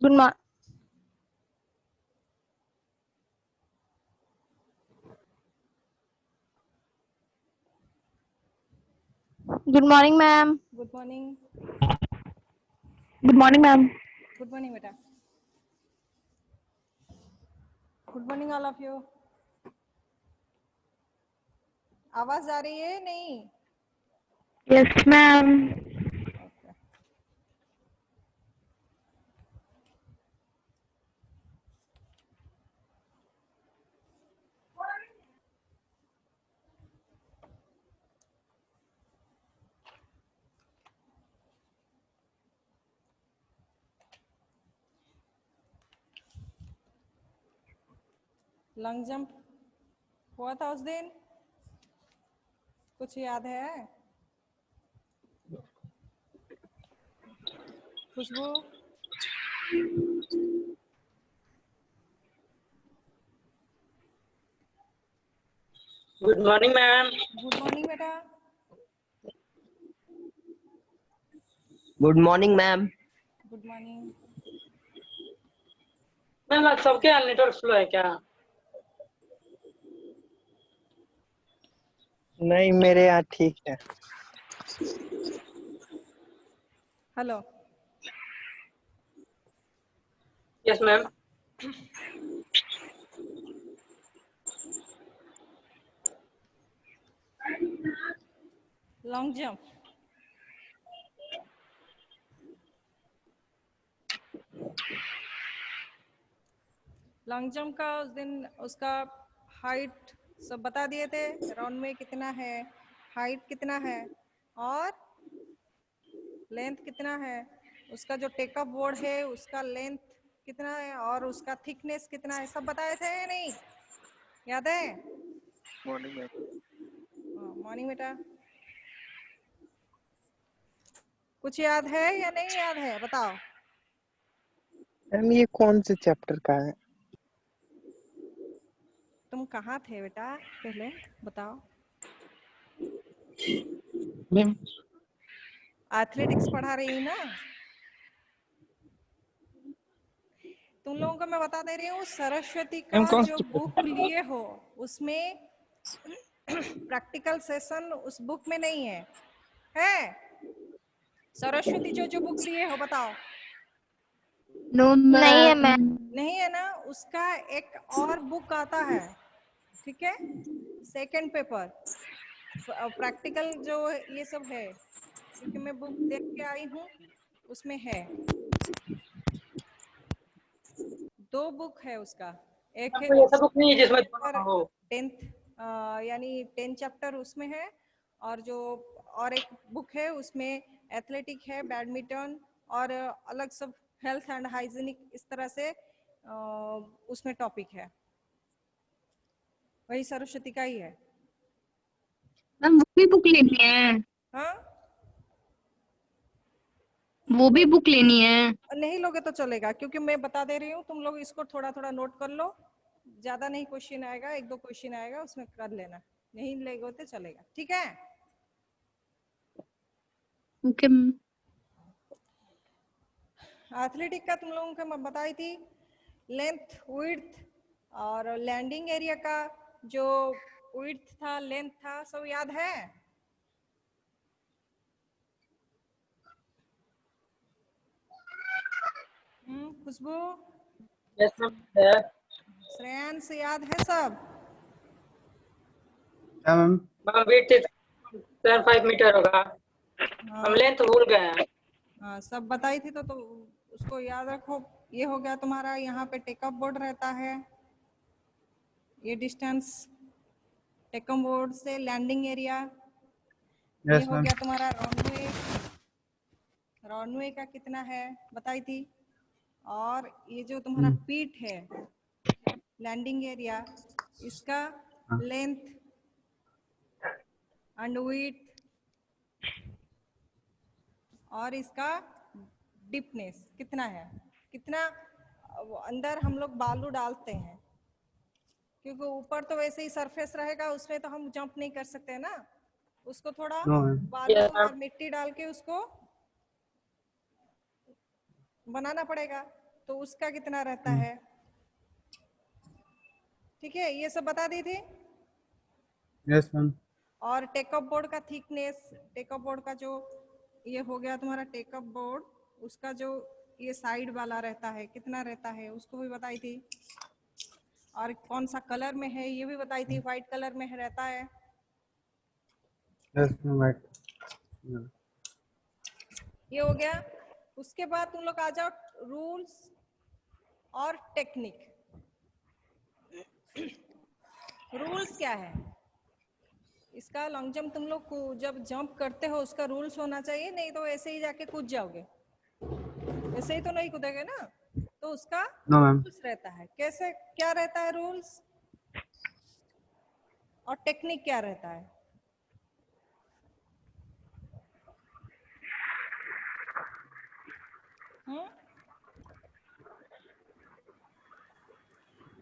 Good morning. Good morning, ma'am. Good morning. Good morning, ma'am. Good morning, beta. Good morning, all of you. आवाज आ रही है नहीं? Yes, ma'am. Okay. Long jump हुआ था उस दिन, कुछ याद है? Khushbu, Good morning, ma'am. Good morning बेटा. Good morning ma'am. Good morning. Ma'am आज सबके यहाँ नेटवर्क स्लो है क्या? नहीं, मेरे यहाँ ठीक है. Hello. Yes ma'am. Long jump. Long jump का उस दिन उसका हाइट सब बता दिए थे. राउंड में कितना है, हाइट कितना है और लेंथ कितना है, उसका जो टेकअप बोर्ड है उसका लेंथ कितना है और उसका थिकनेस कितना है, सब बताए थे या नहीं? याद है? मॉर्निंग बेटा. कुछ याद है या नहीं याद है, बताओ. मैम ये कौन से चैप्टर का है? तुम कहाँ थे बेटा पहले बताओ. मैम एथलेटिक्स पढ़ा रही हूँ ना. तुम लोगों को मैं बता दे रही हूँ, सरस्वती का जो बुक लिए हो उसमें प्रैक्टिकल सेशन उस बुक में नहीं है. है सरस्वती जो बुक लिए हो बताओ. No, नहीं है मैम. नहीं है ना, उसका एक और बुक आता है, ठीक है, सेकंड पेपर प्रैक्टिकल जो ये सब है, क्योंकि मैं बुक देख के आई हूँ उसमें है. दो बुक है उसका, एक है कोई ऐसा बुक नहीं है जिसमें चैप्टर हो. 10th यानी 10 चैप्टर उसमें है, और जो और एक बुक है उसमें एथलेटिक है, बैडमिंटन और अलग सब हेल्थ एंड हाइजीनिक इस तरह से उसमें टॉपिक है. वही सरस्वती का ही है. मैम वो भी बुक लेनी है. हाँ, वो भी बुक लेनी है. नहीं लोगे तो चलेगा, क्योंकि मैं बता दे रही हूँ, तुम लोग इसको थोड़ा थोड़ा नोट कर लो. ज्यादा नहीं क्वेश्चन आएगा, एक दो क्वेश्चन आएगा उसमें कर लेना. नहीं लेगो तो चलेगा, ठीक है. ओके. एथलेटिक का तुम लोगों को मैं बताई थी, लेंथ विड्थ और लैंडिंग एरिया का जो विड्थ था लेंथ था सब याद है? खुशबू, यस मैम. श्रेयांश याद है सब? मैम मैम वेट 5 मीटर होगा. हम लेंथ भूल गए हैं. हाँ, सब बताई थी तो उसको याद रखो. ये हो गया तुम्हारा, यहाँ पे टेकअप बोर्ड रहता है, ये डिस्टेंस टेकअप बोर्ड से लैंडिंग एरिया. ये हो गया तुम्हारा रनवे. रनवे का कितना है बताई थी. और ये जो तुम्हारा पीठ है लैंडिंग एरिया, इसका लेंथ एंड विड्थ और इसका डीपनेस कितना है, कितना अंदर हम लोग बालू डालते हैं, क्योंकि ऊपर तो वैसे ही सरफेस रहेगा, उसमें तो हम जंप नहीं कर सकते ना. उसको थोड़ा बालू Yes, ma'am. और मिट्टी डाल के उसको बनाना पड़ेगा. तो उसका कितना रहता है। ठीक है, ये सब बता दी थी। Yes ma'am. और टेकअप बोर्ड का थिकनेस, टेकअप बोर्ड का जो ये हो गया तुम्हारा टेकअप बोर्ड, उसका जो ये साइड वाला रहता है कितना रहता है उसको भी बताई थी। और कौन सा कलर में है ये भी बताई थी, व्हाइट कलर में रहता है। Yes ma'am right. ये हो गया। उसके बाद तुम लोग आ जाओ रूल्स और टेक्निक। रूल्स क्या है इसका, लॉन्ग जंप तुम लोग को जब जंप करते हो उसका रूल्स होना चाहिए, नहीं तो ऐसे ही जाके कूद जाओगे, ऐसे ही तो नहीं कूदेगे ना। तो उसका नो मैम। रूल्स रहता है, कैसे क्या रहता है रूल्स, और टेक्निक क्या रहता है।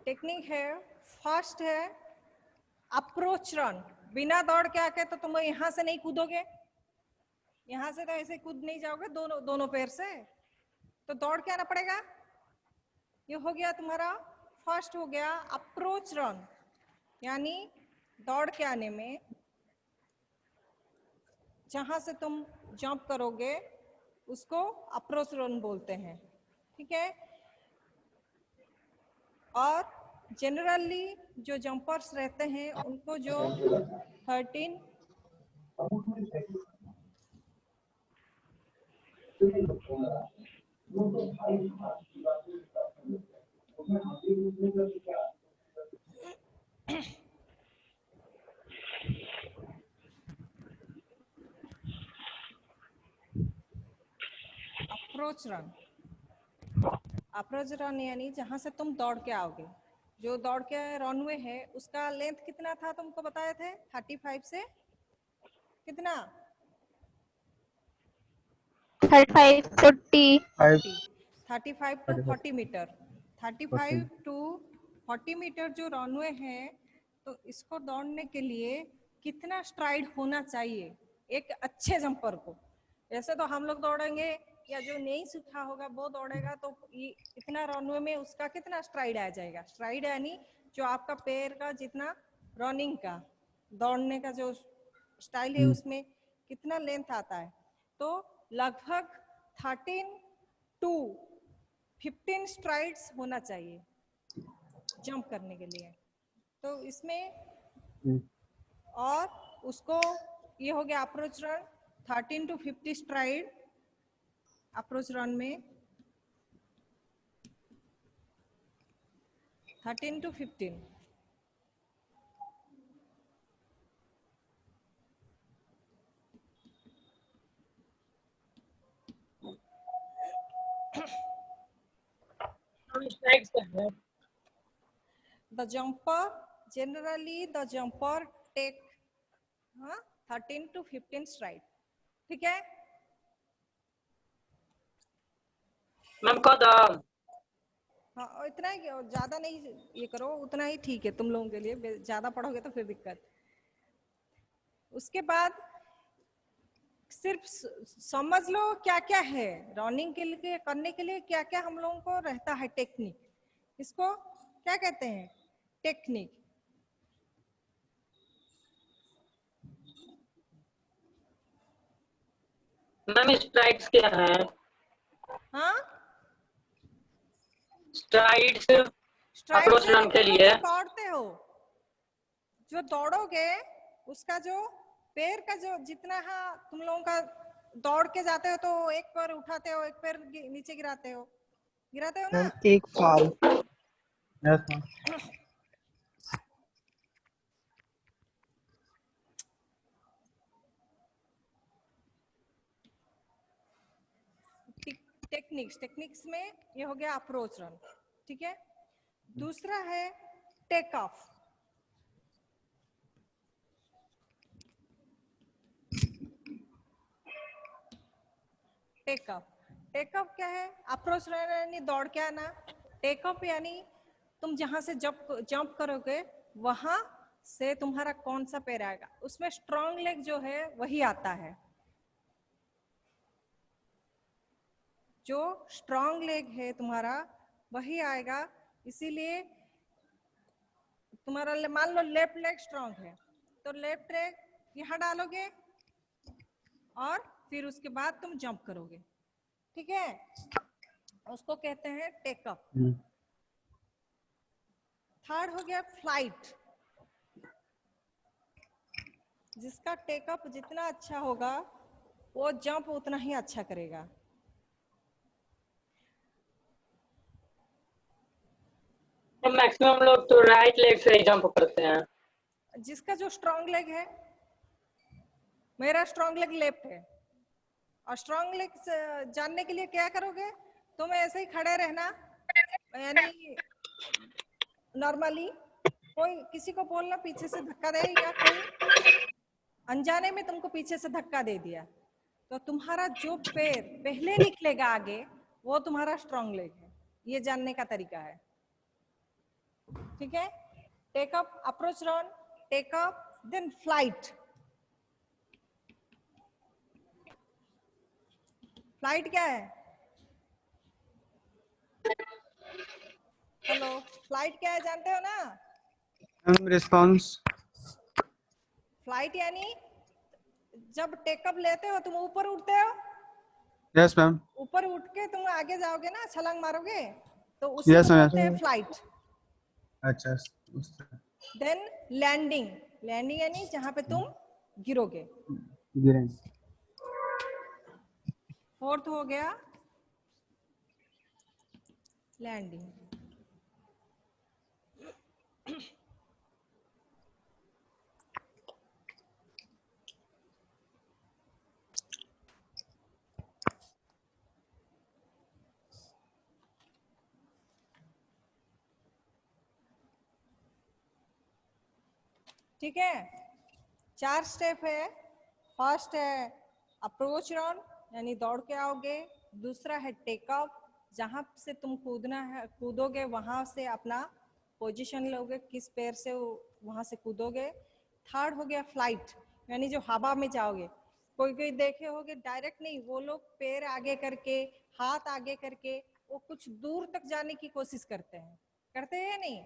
टेक्निक है, फर्स्ट है अप्रोच रन। बिना दौड़ के आके तो तुम यहां से नहीं कूदोगे, यहां से तो ऐसे कूद नहीं जाओगे दोनों दोनों पैर से, तो दौड़ के आना पड़ेगा। ये हो गया तुम्हारा फर्स्ट हो गया अप्रोच रन, यानी दौड़ के आने में जहां से तुम जंप करोगे उसको अप्रोच रन बोलते हैं। ठीक है। और जनरली जो जंपर्स रहते हैं उनको जो 13 अप्रोच रन, अप्रोच रन यानी जहां से तुम दौड़ के आओगे। जो दौड़ के रनवे है उसका लेंथ कितना था तुमको बताए थे, 35 से कितना 35, 40। 35 टू 40 मीटर, 35 टू 40 मीटर जो रनवे है, तो इसको दौड़ने के लिए कितना स्ट्राइड होना चाहिए एक अच्छे जंपर को। ऐसे तो हम लोग दौड़ेंगे या जो नहीं सीखा होगा वो दौड़ेगा तो इतना रनवे में उसका कितना स्ट्राइड आ जाएगा। स्ट्राइड यानी जो आपका पैर का जितना रनिंग का दौड़ने का जो स्टाइल है उसमें कितना लेंथ आता है, तो लगभग 13 टू 15 स्ट्राइड्स होना चाहिए जंप करने के लिए। तो इसमें और उसको ये हो गया approach run 13 to 50 stride approach run में 13 to 15। The jumper generally the jumper take 13 to 15 stride। ठीक है मैम कदम। हाँ, इतना ही, ज्यादा नहीं ये करो, उतना ही ठीक है तुम लोगों के लिए, ज्यादा पढ़ोगे तो फिर दिक्कत। उसके बाद सिर्फ समझ लो क्या क्या है रनिंग के लिए, करने के लिए क्या क्या हम लोगों को रहता है टेक्निक। इसको क्या कहते हैं, टेक्निक। मैम स्ट्राइड्स क्या है? हाँ स्ट्राइड्स अप्रोच रन के लिए दौड़ते हो, जो दौड़ोगे उसका जो पैर का जो जितना तुम लोगों का दौड़ के जाते हो तो एक पैर उठाते हो एक पैर नीचे गिराते हो ना। एक फाल। Yes ma'am. टेक्निक्स में ये हो गया अप्रोच रन। ठीक है। दूसरा है टेक ऑफ। टेक ऑफ क्या है, अप्रोच रन यानी दौड़ के आना, टेक ऑफ यानी तुम जहां से जंप करोगे वहां से तुम्हारा कौन सा पैर आएगा, उसमें स्ट्रॉन्ग लेग जो है वही आता है। जो स्ट्रॉन्ग लेग है तुम्हारा वही आएगा। इसीलिए तुम्हारा मान लो लेफ्ट लेग स्ट्रॉन्ग है तो लेफ्ट लेग यहाँ डालोगे और फिर उसके बाद तुम जंप करोगे, ठीक है। उसको कहते हैं टेकअप। थर्ड हो गया फ्लाइट। जिसका टेकअप जितना अच्छा होगा वो जंप उतना ही अच्छा करेगा। तो मैक्सिमम लोग तो राइट लेग से ही जंप करते हैं। जिसका जो स्ट्रॉन्ग लेग है, मेरा स्ट्रॉन्ग लेग लेफ्ट है, और स्ट्रॉन्ग लेग जानने के लिए क्या करोगे, तुम ऐसे ही खड़े रहना, यानी नॉर्मली कोई किसी को बोलना पीछे से धक्का दे, या कोई अनजाने में तुमको पीछे से धक्का दे दिया, तो तुम्हारा जो पैर पहले निकलेगा आगे वो तुम्हारा स्ट्रॉन्ग लेग है। ये जानने का तरीका है, ठीक है। Take up, approach run, take up, then flight. Flight क्या है? हेलो, फ्लाइट क्या है जानते हो ना? रिस्पॉन्स। फ्लाइट यानी जब टेकअप लेते हो तुम ऊपर उठते हो। Yes ma'am. ऊपर उठ के तुम आगे जाओगे ना, छलांग मारोगे, तो उसी यस को मैम। बोलते हैं फ्लाइट। अच्छा। Then landing. लैंडिंग यानी जहां पे तुम गिरोगे। गिरेंगे। फोर्थ हो गया लैंडिंग। ठीक है, 4 स्टेप है। फर्स्ट है अप्रोच रन, यानी दौड़ के आओगे। दूसरा है टेकअप, जहां से तुम कूदना है, कूदोगे वहां से अपना पोजीशन लोगे, किस पैर से वहां से कूदोगे। थर्ड हो गया फ्लाइट, यानी जो हवा में जाओगे। कोई कोई देखे होगे डायरेक्ट नहीं, वो लोग पैर आगे करके, हाथ आगे करके वो कुछ दूर तक जाने की कोशिश करते हैं, करते हैं या नहीं?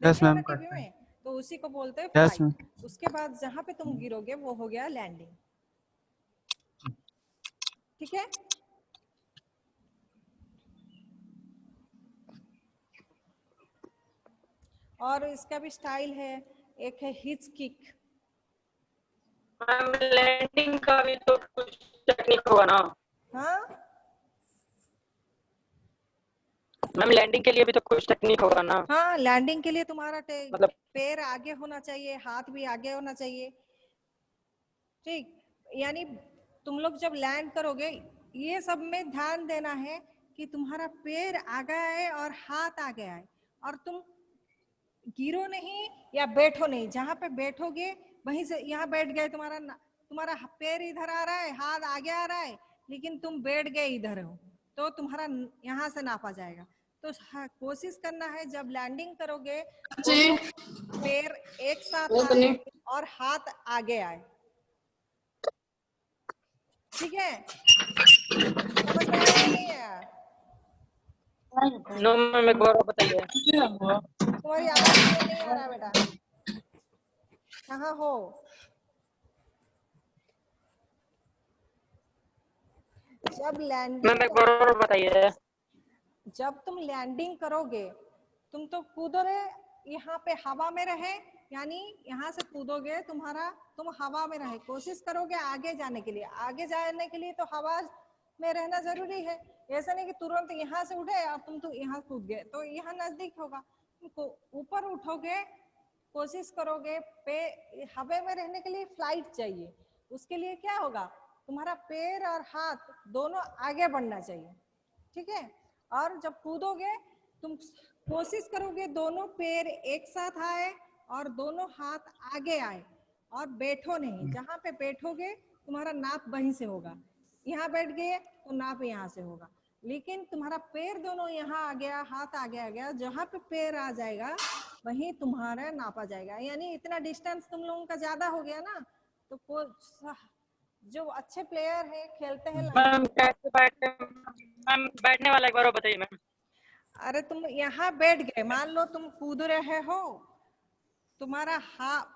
यस देखे हो ना मैम टीवी करते हैं। में, तो उसी को बोलते हैं यस फ्लाइट। मैम। उसके बाद जहां पे तुम गिरोगे वो हो गया लैंडिंग, ठीक है। और इसका भी स्टाइल है, एक है हिच किक। मैम लैंडिंग का भी तो कुछ टेक्निक होगा ना? हाँ, मैम लैंडिंग के लिए भी तो कुछ टेक्निक होगा ना? हाँ, लैंडिंग के लिए तुम्हारा मतलब पैर आगे होना चाहिए, हाथ भी आगे होना चाहिए, ठीक। यानी तुम लोग जब लैंड करोगे, ये सब में ध्यान देना है कि तुम्हारा पैर आगे आए और हाथ आगे आए, और तुम गिरो नहीं या बैठो नहीं। जहां पे बैठोगे वहीं से, यहाँ बैठ गए, तुम्हारा पैर इधर आ रहा है, हाथ आगे आ रहा है, लेकिन तुम बैठ गए इधर हो, तो तुम्हारा यहाँ से नापा जाएगा। तो कोशिश करना है जब लैंडिंग करोगे दोनों पैर एक साथ आए और हाथ आगे आए, ठीक है। समझ में आया नहीं आया? नो मैम, एक बार और बताइए। तुम्हारी आवाज क्लियर नहीं आ रहा बेटा, कहाँ हो? जब मैम एक बार और बताइए। जब तुम लैंडिंग करोगे, तुम तो कूदोगे, यहाँ पे हवा में रहे, यानी यहाँ से कूदोगे, तुम हवा में रहे, कोशिश करोगे आगे जाने के लिए। आगे जाने के लिए तो हवा में रहना जरूरी है। ऐसा नहीं कि तुरंत यहाँ से उठे और तुम तो यहाँ कूद गए, तो यहाँ नजदीक होगा। ऊपर उठोगे, कोशिश करोगे, पे हवा में रहने के लिए फ्लाइट चाहिए। उसके लिए क्या होगा, तुम्हारा पैर और हाथ दोनों आगे बढ़ना चाहिए, ठीक है। और जब कूदोगे तुम कोशिश करोगे दोनों पैर एक साथ आए और दोनों हाथ आगे आए, और बैठो नहीं। जहां पे बैठोगे तुम्हारा नाप वहीं से होगा। यहाँ बैठ गए तो नाप यहाँ से होगा, लेकिन तुम्हारा पैर दोनों यहाँ आ गया, हाथ आगे आ गया, जहां पे पैर आ जाएगा वहीं तुम्हारा नापा जाएगा। यानी इतना डिस्टेंस तुम लोगों का ज्यादा हो गया ना, तो जो अच्छे प्लेयर हैं, खेलते हैं मैम कैसे बैठे? मैम बैठने वाला एक बार और बताइए मैम। अरे तुम यहाँ बैठ गए, मान लो तुम कूद रहे हो, तुम्हारा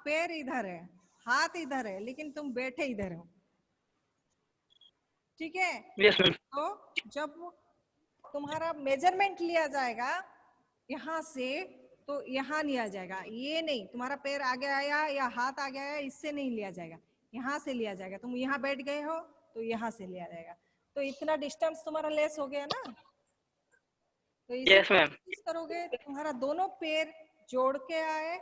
पैर इधर है, हाथ इधर है, लेकिन तुम बैठे इधर हो, ठीक है। Yes ma'am. तो जब तुम्हारा मेजरमेंट लिया जाएगा यहाँ से, तो यहाँ लिया जाएगा, ये नहीं तुम्हारा पैर आगे आया या हाथ आगे आया, इससे नहीं लिया जाएगा, यहाँ से लिया जाएगा। तुम यहाँ बैठ गए हो तो यहाँ से लिया जाएगा। तो इतना डिस्टेंस तुम्हारा लेस हो गया ना। तो इसे यस मैम। कोशिश करोगे तुम्हारा दोनों पैर जोड़ के आए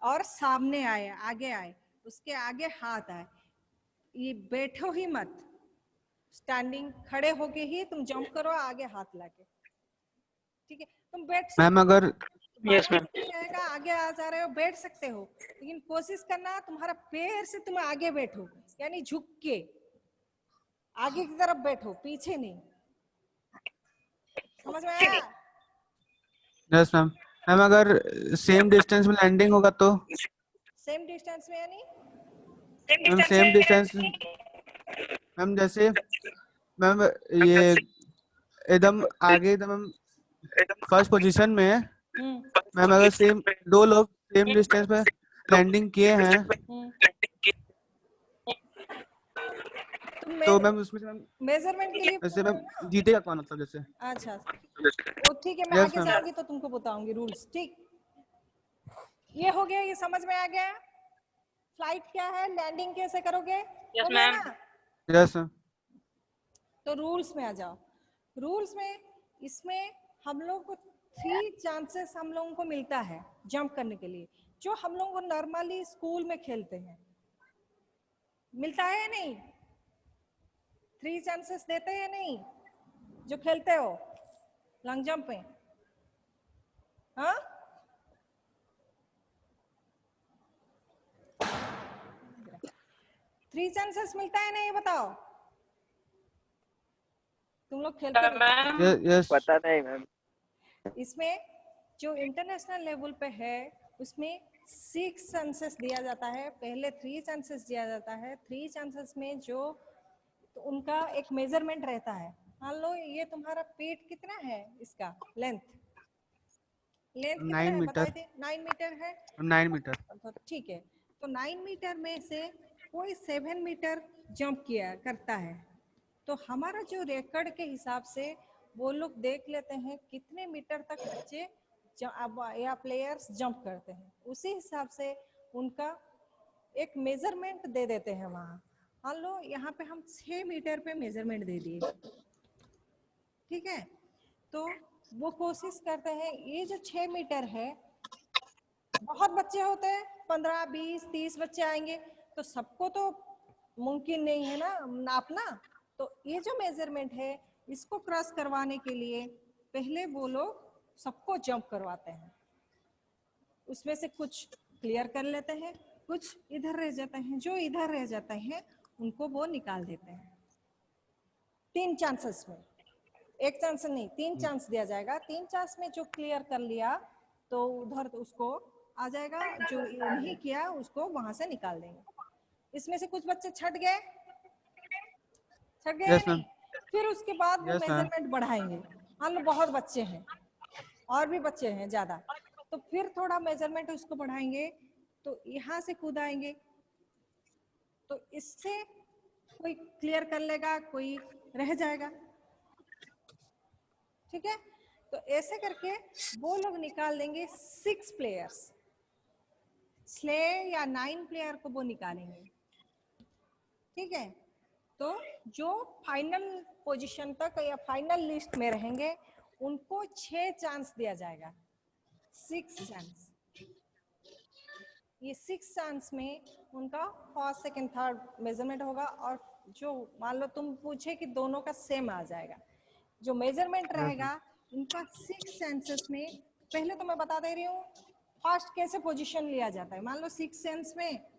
और सामने आए, आगे आए, उसके आगे हाथ आए। ये बैठो ही मत, स्टैंडिंग खड़े होके ही तुम जंप करो आगे हाथ लाके, ठीक है। तुम बैठ मैम अगर यस मैम। जाएगा, आगे आ जा रहे हो, बैठ सकते हो, लेकिन कोशिश करना तुम्हारा पैर से तुम आगे बैठो, यानी झुक के आगे की तरफ बैठो, पीछे नहीं। समझ में आया? Yes ma'am. मैम अगर सेम डिस्टेंस में लैंडिंग होगा तो? सेम डिस्टेंस में यानी मैम सेम डिस्टेंस मैम, जैसे मैम ये एकदम आगे एकदम फर्स्ट पोजीशन में है मैम, अगर सेम दो लोग सेम डिस्टेंस पे लैंडिंग किए हैं तो मैम उसमें से मैम मेजरमेंट के लिए वैसे मैम जीतेगा कौन, मतलब जैसे? अच्छा तो ठीक है, मैं Yes, आगे ma'am. जाऊंगी तो तुमको बताऊंगी रूल्स, ठीक। ये हो गया, ये समझ में आ गया। फ्लाइट क्या है, लैंडिंग कैसे करोगे, Yes, हो गया ma'am. ना? Yes ma'am. तो रूल्स में आ जाओ। रूल्स में इसमें हम लोग को 3 चांसेस हम लोगों को मिलता है जंप करने के लिए, जो हम लोग को नॉर्मली स्कूल में खेलते हैं। मिलता है या नहीं? 3 चांसेस देते हैं या नहीं, जो खेलते हो लॉन्ग जंप में? हाँ, थ्री चांसेस मिलता है नहीं, बताओ। तुम लोग खेलते हो? Ma'am yes. पता नहीं मैम। इसमें जो इंटरनेशनल लेवल पे है उसमें 6 चांसेस दिया जाता है, पहले 3 चांसेस दिया जाता है। 3 चांसेस में जो तो उनका एक मेजरमेंट रहता है। मान लो ये तुम्हारा पेट कितना है, इसका लेंथ कितना 9 है मीटर। बताए थे? 9 मीटर है। 9 मीटर। तो ठीक है, तो 9 मीटर में से कोई 7 मीटर जंप किया करता है, तो हमारा जो रिकॉर्ड के हिसाब से वो लोग देख लेते हैं कितने मीटर तक बच्चे या प्लेयर्स जंप करते हैं, उसी हिसाब से उनका एक मेजरमेंट दे देते हैं वहाँ। मान लो यहाँ पे हम 6 मीटर पे मेजरमेंट दे दिए, ठीक है। तो वो कोशिश करते हैं, ये जो 6 मीटर है, बहुत बच्चे होते हैं, 15, 20, 30 बच्चे आएंगे, तो सबको तो मुमकिन नहीं है ना नापना। तो ये जो मेजरमेंट है, इसको क्रॉस करवाने के लिए पहले वो लोग सबको जंप करवाते हैं। उसमें से कुछ क्लियर कर लेते हैं, कुछ इधर रह जाते हैं, जो इधर रह जाते हैं उनको वो निकाल देते हैं। 3 चांसेस में, 1 चांस नहीं, 3 चांस दिया जाएगा। 3 चांस में जो क्लियर कर लिया तो उधर तो उसको आ जाएगा, जो नहीं किया उसको वहां से निकाल देंगे। इसमें से कुछ बच्चे छट गए या यस मैम। नहीं, फिर उसके बाद वो Yes, ma'am. मेजरमेंट बढ़ाएंगे। मान लो बहुत बच्चे हैं और भी बच्चे हैं ज्यादा, तो फिर थोड़ा मेजरमेंट उसको बढ़ाएंगे, तो यहाँ से कूद आएंगे, तो इससे कोई क्लियर कर लेगा, कोई रह जाएगा, ठीक है। तो ऐसे करके वो लोग निकाल देंगे 6 प्लेयर्स, 6 या 9 प्लेयर को वो निकालेंगे, ठीक है। तो जो फाइनल पोजीशन तक या फाइनल लिस्ट में रहेंगे उनको 6 चांस दिया जाएगा, 6 चांस। ये 6 चांस में उनका फर्स्ट, सेकंड, थर्ड मेजरमेंट होगा, और जो मान लो तुम पूछे कि दोनों का सेम आ जाएगा, जो मेजरमेंट रहेगा उनका 6 चांसेस में। पहले तो मैं बता दे रही हूँ फर्स्ट कैसे पोजीशन लिया जाता है। मान लो 6 चांस में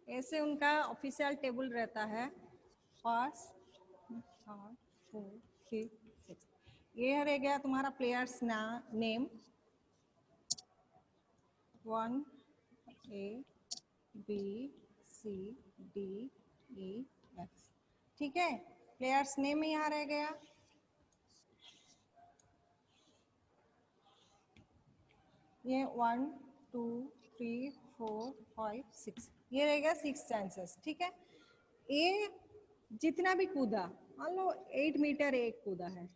ऐसे उनका ऑफिशियल टेबल रहता है, first, third, fourth, fifth, sixth. ये रह गया तुम्हारा players name 1 A B C D E F, ठीक है। प्लेयर्स नेम यहाँ रह गया। ये 1 2 3 4 5 6, ये रहेगा 6 चांसेस, ठीक है। ये जितना भी कूदा, मान लो 8 मीटर एक कूदा है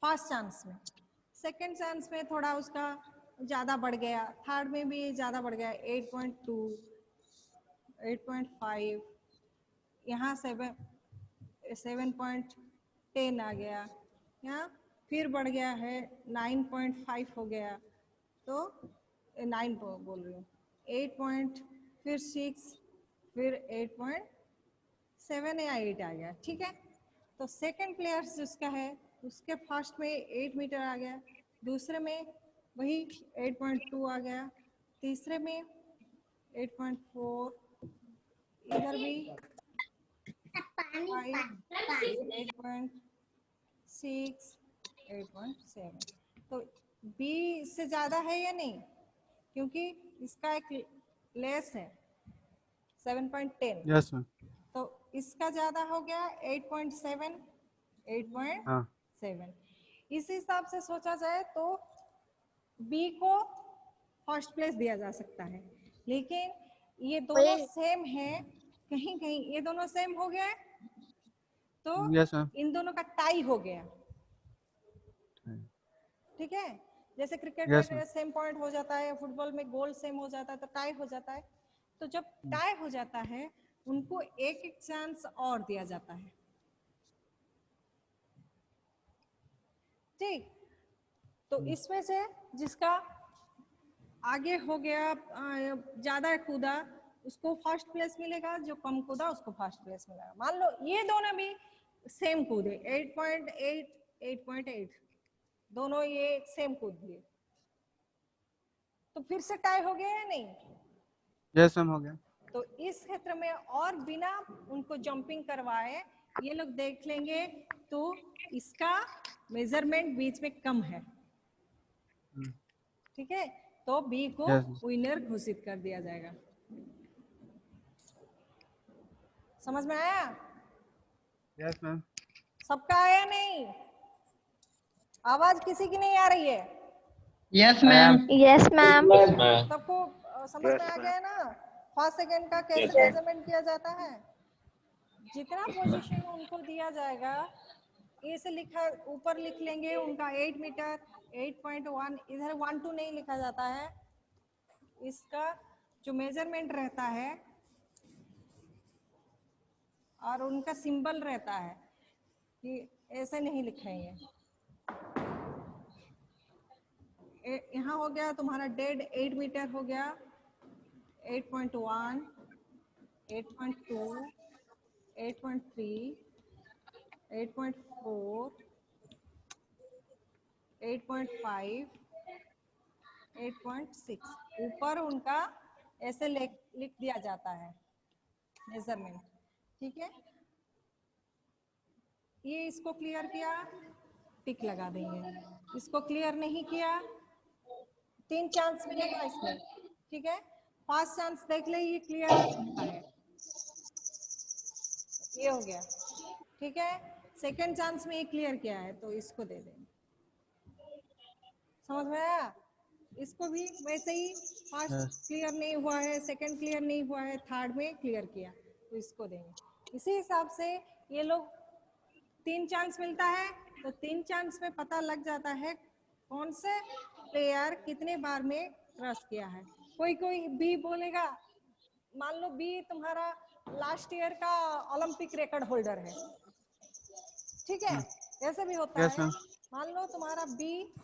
फर्स्ट चांस में, सेकंड चांस में थोड़ा उसका ज़्यादा बढ़ गया, थर्ड में भी ज़्यादा बढ़ गया 8.2 8.5, यहाँ 7.10 आ गया, यहाँ फिर बढ़ गया है 9.5 हो गया, तो 9 बोल रही हूँ, 8 फिर 6 फिर 8.7 या 8 आ गया, ठीक है। तो सेकंड प्लेयर जिसका है उसके फर्स्ट में 8 मीटर आ गया, दूसरे में वही 8.2 आ गया, तीसरे में 8.4, इधर भी 5, 8.6, 8.7। तो B इससे ज्यादा है या नहीं, क्योंकि इसका एक लेस है 7.10। Yes ma'am. तो इसका ज्यादा हो गया 8.7, 8.7। इस हिसाब से सोचा जाए तो B को फर्स्ट प्लेस दिया जा सकता है, लेकिन ये दोनों सेम है, कहीं कहीं ये दोनों सेम हो गया है, तो यस मैम। इन दोनों का टाई हो गया, ठीक है। जैसे क्रिकेट Yes, में सेम पॉइंट हो जाता है, फुटबॉल में गोल सेम हो जाता है, तो टाई हो जाता है। तो जब टाई हो जाता है उनको एक एक चांस और दिया जाता है, ठीक। तो इसमें से जिसका आगे हो गया ज्यादा कूदा उसको फर्स्ट प्लेस मिलेगा, जो कम कूदा उसको फर्स्ट प्लेस मिलेगा। मान लो ये दोनों भी सेम कूदे 8.8, 8.8, दोनों ये सेम कूद दिए, तो फिर से टाई हो गया या नहीं? यस मैम, हो गया। तो इस क्षेत्र में और बिना उनको जंपिंग करवाए ये लोग देख लेंगे तो इसका मेजरमेंट बीच में कम है, ठीक है। तो बी को विनर घोषित कर दिया जाएगा। समझ में आया? Yes ma'am. सबका आया नहीं? आवाज किसी की नहीं आ रही है? Yes ma'am. Yes ma'am. सबको समझ में आ गया ना फर्स्ट सेकंड का कैसे मेजरमेंट किया जाता है? जितना पोजीशन उनको दिया जाएगा ए से लिखा ऊपर लिख लेंगे उनका 8 मीटर 8.1, इधर 1 2 नहीं लिखा जाता है। इसका जो मेजरमेंट रहता है और उनका सिंबल रहता है कि ऐसे नहीं लिखेंगे। यहाँ हो गया तुम्हारा डेड 8 मीटर हो गया, 8.1, 8.2, 8.3, 8.4, 8.5, 8.6 ऊपर उनका ऐसे लिख दिया जाता है मेजरमेंट, ठीक है। ये इसको क्लियर किया, टिक लगा देंगे। इसको क्लियर नहीं किया, 3 चांस मिलेगा इसमें, ठीक है। फर्स्ट चांस देख ले ये क्लियर है, ये हो गया, ठीक है। सेकंड चांस में ये क्लियर किया है तो इसको दे देंगे। समझ में आया? इसको भी वैसे ही फर्स्ट क्लियर नहीं हुआ है, सेकंड क्लियर नहीं हुआ है, थर्ड में क्लियर किया तो इसको देंगे। इसी हिसाब से ये लोग 3 चांस मिलता है तो 3 चांस में पता लग जाता है कौन से प्लेयर कितने बार में क्रॉस किया है। कोई कोई बी बोलेगा, मान लो बी तुम्हारा लास्ट ईयर का ओलंपिक रिकॉर्ड होल्डर है, ठीक है। ऐसे भी होता है। मान लो तुम्हारा बी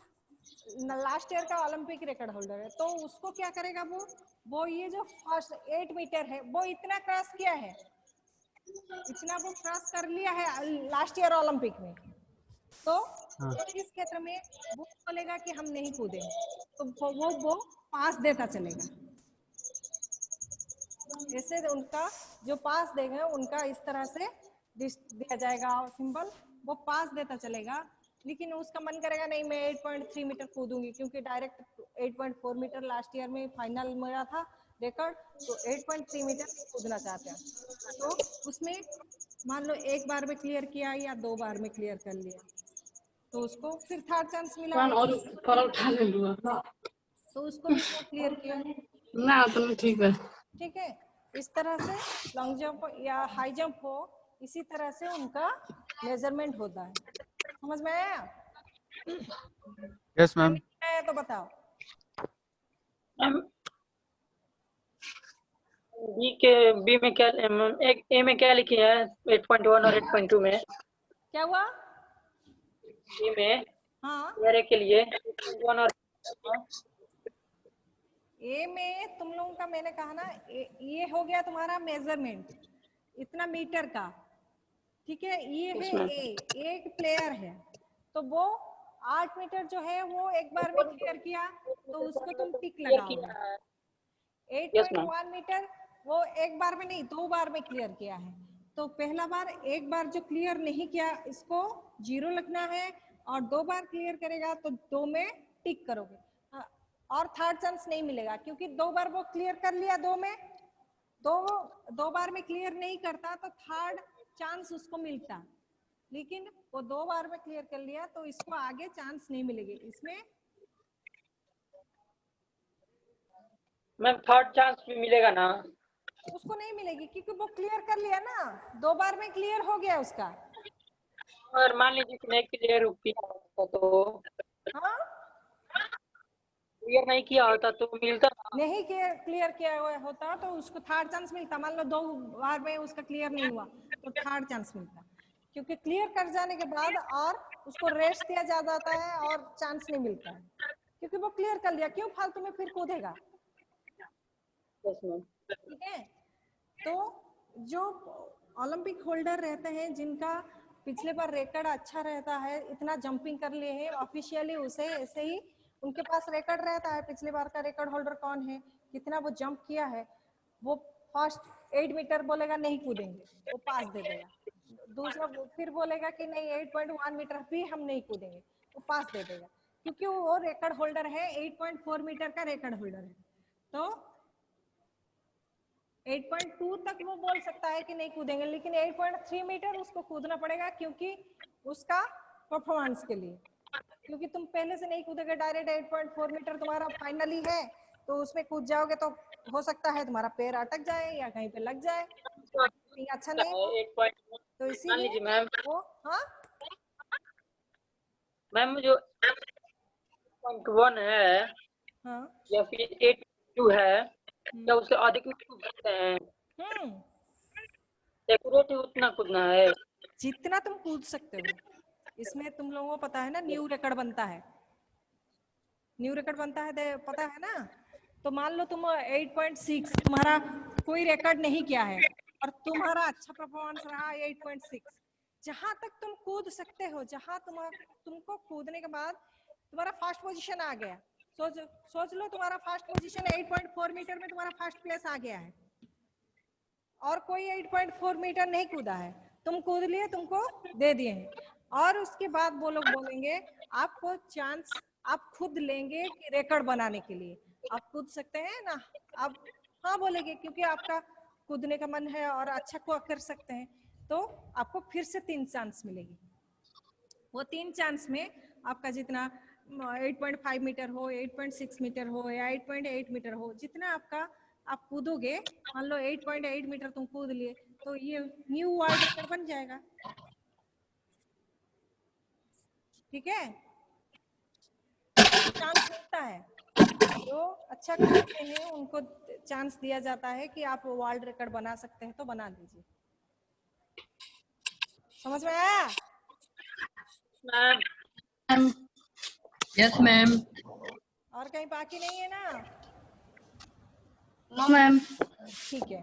लास्ट ईयर का ओलंपिक रिकॉर्ड होल्डर है, तो उसको क्या करेगा वो ये जो फर्स्ट 8 मीटर है वो इतना क्रॉस किया है, इतना वो क्रॉस कर लिया है लास्ट ईयर ओलंपिक में, तो इस क्षेत्र में वो बोलेगा कि हम नहीं कूदे, तो वो पास देता चलेगा। ऐसे उनका जो पास देगा उनका इस तरह से दिया जाएगा सिंबल, वो पास देता चलेगा। लेकिन उसका मन करेगा नहीं मैं 8.3 मीटर कूदूंगी, क्योंकि डायरेक्ट 8.4 मीटर लास्ट ईयर में फाइनल मेरा था रिकॉर्ड, तो 8.3 मीटर कूदना चाहते हैं। तो उसमें मान लो एक बार में क्लियर किया या 2 बार में क्लियर कर लिया, तो उसको फिर थर्ड चांस मिला, और उठा ले लूँगा तो उसको भी वो क्लियर किया। ना तो ठीक है। ठीक है, इस तरह से लॉन्ग जंप या हाई जंप हो, इसी तरह से उनका मेजरमेंट होता है। समझ में आया? Yes ma'am. है तो बताओ। मैम बी में क्या, ए में क्या लिखी है 8.1 और 8.2 में? क्या हुआ? बी में हाँ, मेरे के लिए 8.1 और ए में तुम लोगों का मैंने कहा ना, ये हो गया तुम्हारा मेजरमेंट इतना मीटर का। ठीक है, ये है ए, एक प्लेयर है, तो वो 8 मीटर जो है वो एक बार में क्लियर किया, तो उसको तुम टिक लगाओगे। 8.1 मीटर वो एक बार में नहीं 2 बार में क्लियर किया है, तो पहला बार एक बार जो क्लियर नहीं किया इसको 0 लगना है, और 2 बार क्लियर करेगा तो 2 में टिक करोगे। और थर्ड चांस नहीं मिलेगा, क्योंकि 2 बार वो क्लियर कर लिया, 2 में 2 बार में क्लियर नहीं करता तो थर्ड चांस उसको मिलता, लेकिन वो 2 बार में क्लियर कर लिया तो इसको आगे चांस नहीं मिलेगी। इसमें मैम थर्ड चांस भी मिलेगा ना? उसको नहीं मिलेगी, क्योंकि वो क्लियर कर लिया ना, 2 बार में क्लियर हो गया उसका। और मान लीजिए कि नहीं क्लियर किया होता तो, हाँ, क्लियर नहीं किया होता तो मिलता ना? नहीं क्लियर किया हुआ होता तो उसको थर्ड चांस मिलता। मान लो 2 बार में उसका क्लियर नहीं हुआ तो थर्ड चांस मिलता, क्योंकि क्लियर कर जाने के बाद और उसको रेस्ट दिया जाता है और चांस नहीं मिलता है, क्योंकि वो क्लियर कर लिया, क्यों फालतू में फिर कूदेगा। Yes ma'am. ठीक है, तो जो ओलंपिक होल्डर रहते हैं जिनका पिछले बार रिकॉर्ड अच्छा रहता है, इतना जंपिंग कर लिए हैं ऑफिशियली, उसे ऐसे ही उनके पास रिकॉर्ड रहता है। पिछले बार का रिकॉर्ड होल्डर कौन है, कितना वो जंप किया है, वो फर्स्ट 8 मीटर बोलेगा नहीं कूदेंगे, वो पास दे देगा। दूसरा फिर बोलेगा कि नहीं 8.1 मीटर भी हम नहीं कूदेंगे, वो पास दे देगा, क्योंकि वो रिकॉर्ड होल्डर है, 8.4 मीटर का रिकॉर्ड होल्डर है। तो 8.2 तक वो बोल सकता है कि नहीं कूदेंगे, लेकिन 8.3 मीटर उसको कूदना पड़ेगा, क्योंकि उसका परफॉर्मेंस के लिए, क्योंकि तुम पहले से नहीं कूदोगे डायरेक्ट 8.4 मीटर तुम्हारा फाइनली है, तो उसमें कूद जाओगे तो हो सकता है तुम्हारा पैर अटक जाए या कहीं पे लग जाए, अच्छा नहीं हो, तो मान इसीलिए लीजिए मैम, वो हाँ मैम जो 8.1 है हाँ या फिर 8.2 है, क्या उससे अधिक में कूद सकते हैं? एक्यूरेट उतना कूदना है जितना तुम कूद सकते हो। इसमें तुम लोगों को पता है ना न्यू रिकॉर्ड बनता है, न्यू रिकॉर्ड बनता है, पता है ना। तो मान लो तुम 8.6 तुम्हारा कोई रिकॉर्ड नहीं किया है और तुम्हारा अच्छा परफॉर्मेंस रहा 8.6, जहां तक तुम कूद सकते हो, जहां तुमको कूदने के बाद तुम्हारा फर्स्ट पोजीशन आ गया, सोच लो तुम्हारा फर्स्ट पोजीशन 8.4 मीटर में तुम्हारा फर्स्ट प्लेस आ गया है, और कोई 8.4 मीटर नहीं कूदा है, तुम कूद लिए, तुमको दे दिए हैं, और उसके बाद वो लोग बोलेंगे आपको चांस आप खुद लेंगे कि रिकॉर्ड बनाने के लिए आप कूद सकते हैं ना, आप हाँ बोलेंगे, क्योंकि आपका कूदने का मन है और अच्छा को कर सकते हैं, तो आपको फिर से 3 चांस मिलेगी। वो 3 चांस में आपका जितना 8.5 मीटर हो, 8.6 मीटर हो या 8.8 मीटर हो, जितना आपका आप कूदोगे, मान लो 8.8 मीटर तुम कूद लिए, तो ये न्यू वर्ल्ड रिकॉर्ड बन जाएगा। ठीक है, चांस मिलता है, जो अच्छा कूदते हैं उनको चांस दिया जाता है कि आप वर्ल्ड रिकॉर्ड बना सकते हैं तो बना लीजिए। समझ में आया? मैम? Yes ma'am. और कहीं बाकी नहीं है ना? No ma'am. ठीक है,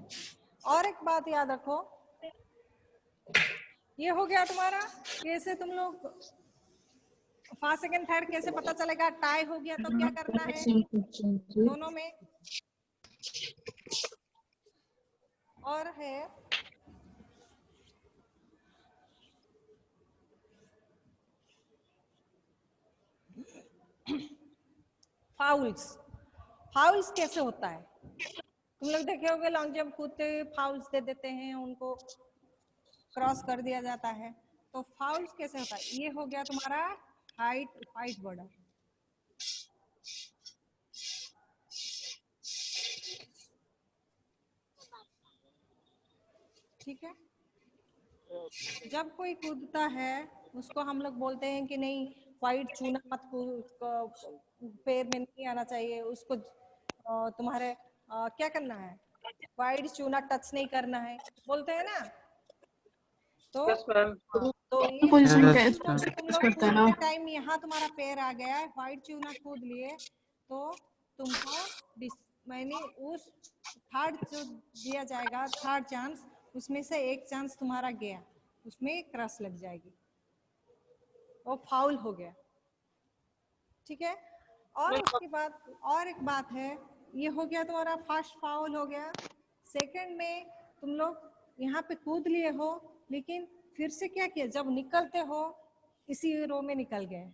और एक बात याद रखो, ये हो गया तुम्हारा, कैसे तुम लोग फर्स्ट सेकंड थर्ड कैसे पता चलेगा, टाई हो गया तो क्या करना है दोनों में, और है फाउल्स। फाउल्स कैसे होता है? तुम लोग देखे होगे लॉन्ग जंप कूदते हुए फाउल्स दे देते हैं, उनको क्रॉस कर दिया जाता है। तो फाउल्स कैसे होता है? ये हो गया तुम्हारा हाइट वाइट बॉर्डर। ठीक है, जब कोई कूदता है उसको हम लोग बोलते हैं कि नहीं वाइट चूना मत पैर में नहीं आना चाहिए, उसको तुम्हारे क्या करना है, वाइट चूना टच नहीं करना है, बोलते हैं ना। तो यस मैम। तो ये पोजीशन Yes, तुम ma'am. लोग करता है ना। कूदते टाइम यहाँ तुम्हारा पैर आ गया है, वाइट चूना कूद लिए, तो तुमको मैंने उस थर्ड जो दिया जाएगा, थर्ड चांस, उसमें से एक चांस तुम्हारा गया, उसमें क्रॉस लग जाएगी, वो फाउल हो गया। ठीक है, और उसके बाद और एक बात है, ये हो गया तुम्हारा फर्स्ट फाउल हो गया। सेकंड में तुम लोग यहाँ पे कूद लिए हो, लेकिन फिर से क्या किया, जब निकलते हो इसी रो में निकल गए,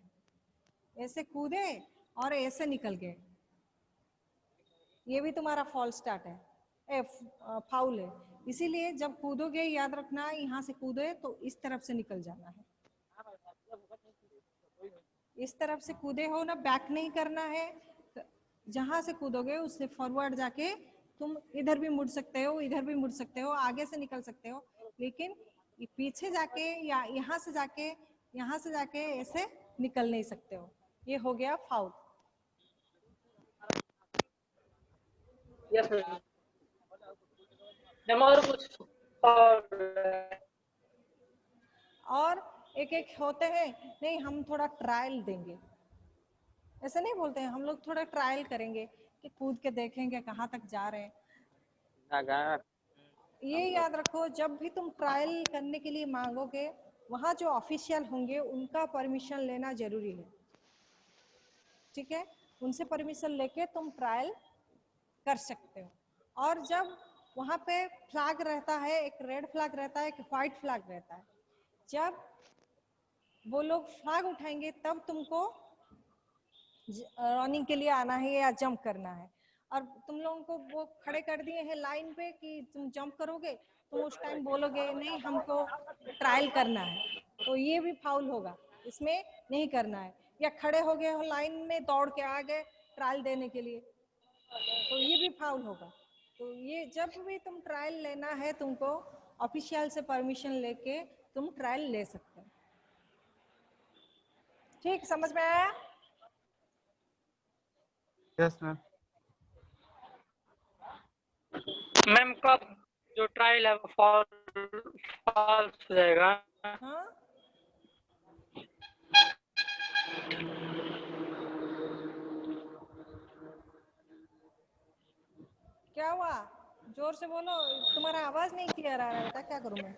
ऐसे कूदे और ऐसे निकल गए, ये भी तुम्हारा फॉल स्टार्ट है, फाउल है। इसीलिए जब कूदोगे याद रखना, यहाँ से कूदे तो इस तरफ से निकल जाना है, इस तरफ से कूदे हो ना, बैक नहीं करना है। जहां से कूदोगे उससे फॉरवर्ड जाके तुम इधर भी मुड़ सकते हो, इधर भी मुड़ सकते हो, आगे से निकल सकते हो, लेकिन पीछे जाके या यहाँ से जाके ऐसे निकल नहीं सकते हो। ये हो गया फाउल। Yes ma'am. मैम और कुछ और एक एक होते हैं, नहीं हम थोड़ा ट्रायल देंगे, ऐसे नहीं बोलते हैं, हम लोग थोड़ा ट्रायल करेंगे कि कूद के देखेंगे कहाँ तक जा रहे हैं। ये याद रखो, जब भी तुम ट्रायल करने के लिए मांगोगे, वहाँ जो ऑफिशियल होंगे उनका परमिशन लेना जरूरी है। ठीक है, उनसे परमिशन लेके तुम ट्रायल कर सकते हो। और जब वहाँ पे फ्लैग रहता है, एक रेड फ्लैग रहता है, एक व्हाइट फ्लैग रहता है, जब वो लोग फ्लैग उठाएंगे तब तुमको रनिंग के लिए आना है या जंप करना है। और तुम लोगों को वो खड़े कर दिए हैं लाइन पे कि तुम जंप करोगे, तुम उस टाइम बोलोगे नहीं हमको ट्रायल करना है, तो ये भी फाउल होगा, इसमें नहीं करना है। या खड़े हो गए हो लाइन में, दौड़ के आ गए ट्रायल देने के लिए, तो ये भी फाउल होगा। तो ये जब भी तुम ट्रायल लेना है, तुमको ऑफिशियल से परमिशन लेके तुम ट्रायल ले सकते हो। ठीक, समझ में आया? Yes ma'am. मैम कब जो ट्रायल है वो फॉल्स हो जाएगा? हाँ, क्या हुआ, जोर से बोलो, तुम्हारा आवाज नहीं क्लियर आ रहा है, बेटा क्या करूं मैं?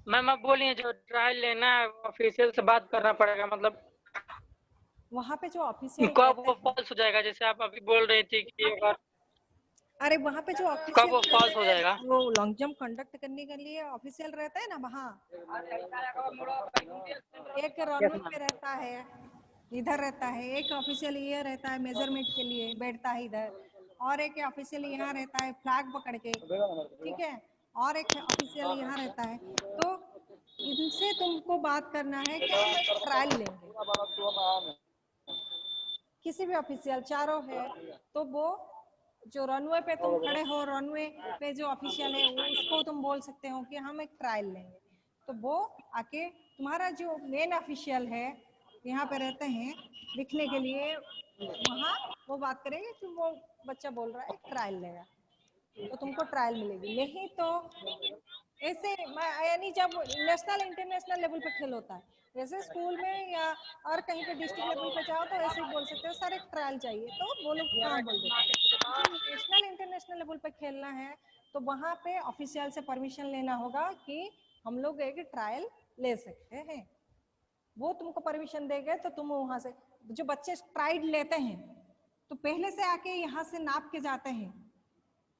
मैम आप बोलिए, जो ट्रायल लेना है ऑफिशियल से बात करना पड़ेगा, मतलब वहाँ पे जो ऑफिशियल कब वो फॉल्स हो जाएगा? जैसे आप अभी बोल रही थी कि अगर अरे वहाँ पे जो कब वो ऑफिशियल फॉल्स हो जाएगा? वो लॉन्ग जंप कंडक्ट करने के लिए ऑफिशियल रहता है ना, वहाँ एक रनवे पे रहता है, इधर रहता है, एक ऑफिशियल ये रहता है मेजरमेंट के लिए बैठता है इधर, और एक ऑफिशियल यहाँ रहता है फ्लैग पकड़ के, ठीक है, और एक ऑफिशियल यहाँ रहता है। तो इनसे तुमको बात करना है कि हम एक ट्रायल लेंगे, किसी भी ऑफिशियल चारों है, तो वो जो रनवे पे तुम खड़े हो, रनवे पे जो ऑफिशियल है उसको तुम बोल सकते हो कि हम एक ट्रायल लेंगे, तो वो आके तुम्हारा जो मेन ऑफिशियल है यहाँ पे रहते हैं लिखने के लिए, वहाँ वो बात करेंगे कि वो बच्चा बोल रहा है ट्रायल लेगा, तो तुमको ट्रायल मिलेगी। नहीं तो ऐसे यानी जब नेशनल इंटरनेशनल लेवल पे खेल होता है, जैसे स्कूल में या और कहीं पे डिस्ट्रिक्ट लेवल पे जाओ तो ऐसे ही बोल सकते हो सर एक ट्रायल चाहिए, तो वो लोग हाँ बोल देते हैं। नेशनल इंटरनेशनल लेवल पे खेलना है तो वहाँ पे ऑफिशियल से परमिशन लेना होगा कि हम लोग एक ट्रायल ले सकते हैं, वो तुमको परमिशन देंगे तो तुम वहाँ से, जो बच्चे स्ट्राइड लेते हैं तो पहले से आके यहाँ से नाप के जाते हैं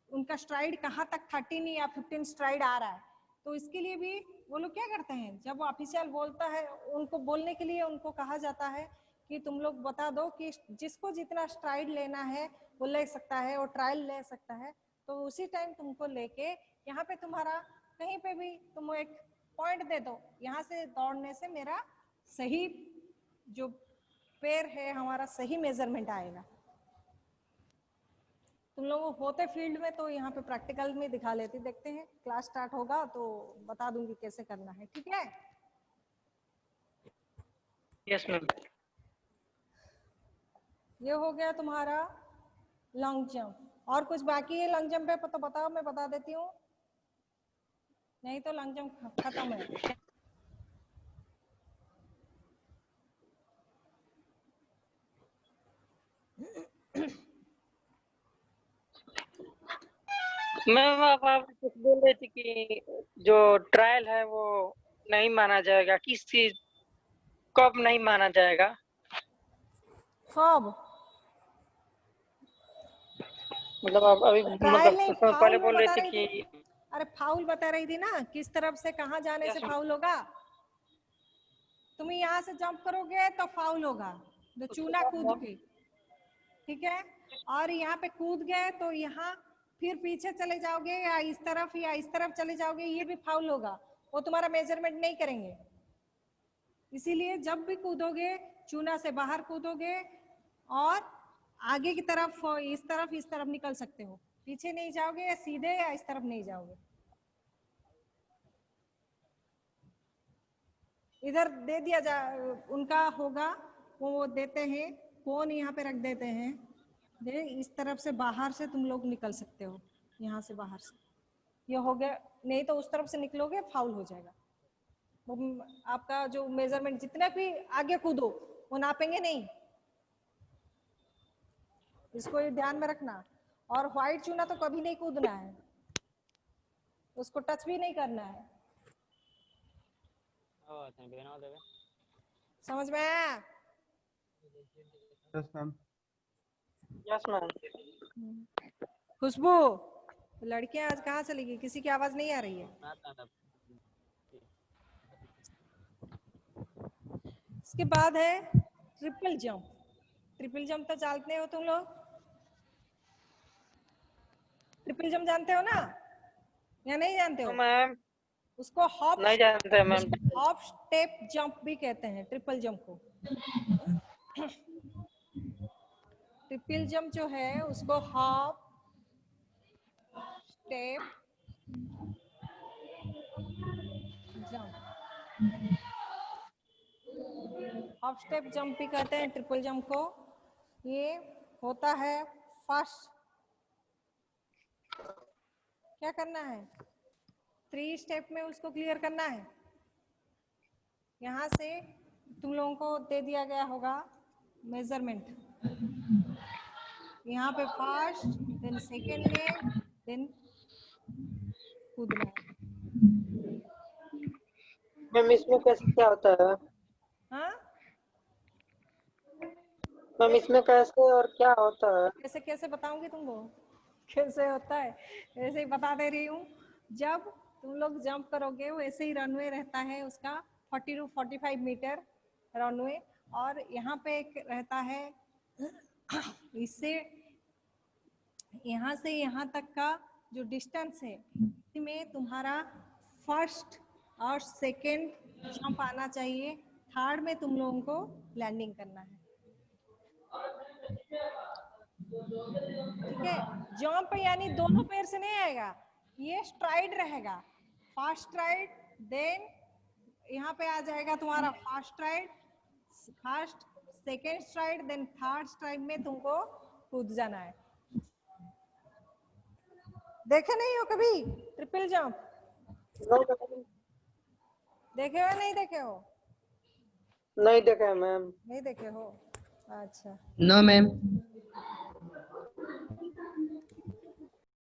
उनका स्ट्राइड कहाँ तक 13 या 15 स्ट्राइड आ रहा है, तो इसके लिए भी वो लोग क्या करते हैं, जब ऑफिशियल बोलता है उनको बोलने के लिए उनको कहा जाता है कि तुम लोग बता दो कि जिसको जितना स्ट्राइड लेना है वो ले सकता है और ट्रायल ले सकता है। तो उसी टाइम तुमको लेके यहाँ पे तुम्हारा कहीं पे भी तुम एक पॉइंट दे दो, यहाँ से दौड़ने से मेरा सही जो पैर है हमारा सही मेजरमेंट आएगा। तुम लोग होते फील्ड में तो यहाँ पे प्रैक्टिकल में दिखा लेती, देखते हैं क्लास स्टार्ट होगा तो बता दूंगी कैसे करना है, ठीक है? Yes ma'am. ये हो गया तुम्हारा लॉन्ग जंप। और कुछ बाकी है लॉन्ग जंप पे तो बताओ, मैं बता देती हूँ, नहीं तो लॉन्ग जंप खत्म है। मैम आप कुछ बोल रही थी कि जो ट्रायल है वो नहीं माना जाएगा, किस चीज कब नहीं माना जाएगा? कब? मतलब आप अभी ट्रायल नहीं, मतलब पहले फाउल में बोल रही बता थी रही कि थी। अरे फाउल बता रही थी ना, किस तरफ से कहाँ जाने से Yes, फाउल होगा। तुम यहाँ से जंप करोगे तो फाउल होगा, जो चूना कूद के, ठीक है? और यहाँ पे कूद गए तो यहाँ फिर पीछे चले जाओगे या इस तरफ चले जाओगे, ये भी फाउल होगा, वो तुम्हारा मेजरमेंट नहीं करेंगे। इसीलिए जब भी कूदोगे चूना से बाहर कूदोगे और आगे की तरफ इस तरफ निकल सकते हो, पीछे नहीं जाओगे या सीधे या इस तरफ नहीं जाओगे। इधर दे दिया जा उनका होगा, वो देते हैं कोन यहाँ पे रख देते हैं, दे इस तरफ से बाहर से तुम लोग निकल सकते हो, यहाँ से बाहर से ये हो गया, नहीं तो उस तरफ से निकलोगे फाउल हो जाएगा। वो आपका जो मेजरमेंट जितना भी आगे कूदो वो नापेंगे नहीं, इसको ये ध्यान में रखना। और व्हाइट चूना तो कभी नहीं कूदना है, उसको टच भी नहीं करना है। समझ में आया? Yes ma'am. Yes ma'am. Khushbu, लड़कियां आज कहाँ चली गई, किसी की आवाज नहीं आ रही है। इसके बाद है ट्रिपल जंप। ट्रिपल जंप तो जानते हो तुम लोग, ट्रिपल जंप जानते हो ना या नहीं जानते हो? मैम उसको हॉप नहीं जानते मैम। हॉप स्टेप जंप भी कहते हैं ट्रिपल जंप को। ट्रिपल जंप जो है उसको hop step jump, hop step jump भी कहते हैं ट्रिपल जंप को। ये होता है फर्स्ट, क्या करना है, 3 स्टेप में उसको क्लियर करना है। यहाँ से तुम लोगों को दे दिया गया होगा मेजरमेंट, यहाँ पे फर्स्ट देन सेकेंड में देन कूदना है। मैम इसमें कैसे क्या होता है? हाँ, मैम इसमें कैसे और क्या होता है? कैसे कैसे बताऊंगी तुमको कैसे होता है, ऐसे ही बता दे रही हूँ। जब तुम लोग जंप करोगे वैसे ही रनवे रहता है उसका 40 to 45 मीटर रनवे, और यहाँ पे एक रहता है इससे यहाँ से यहाँ तक का जो डिस्टेंस है, इसमें तुम्हारा फर्स्ट और सेकेंड जंप आना चाहिए, थर्ड में तुम लोगों को लैंडिंग करना है, ठीक है? जंप यानी दोनों पैर से नहीं आएगा, ये स्ट्राइड रहेगा, फास्ट स्ट्राइड, देन यहाँ पे आ जाएगा तुम्हारा fast stride, fast second stride, then third stride में तुमको कूद जाना है। देखे नहीं हो कभी ट्रिपल जंप? देखे हो नहीं देखे हो? नहीं देखा है मैम। नहीं देखे हो, अच्छा। No ma'am.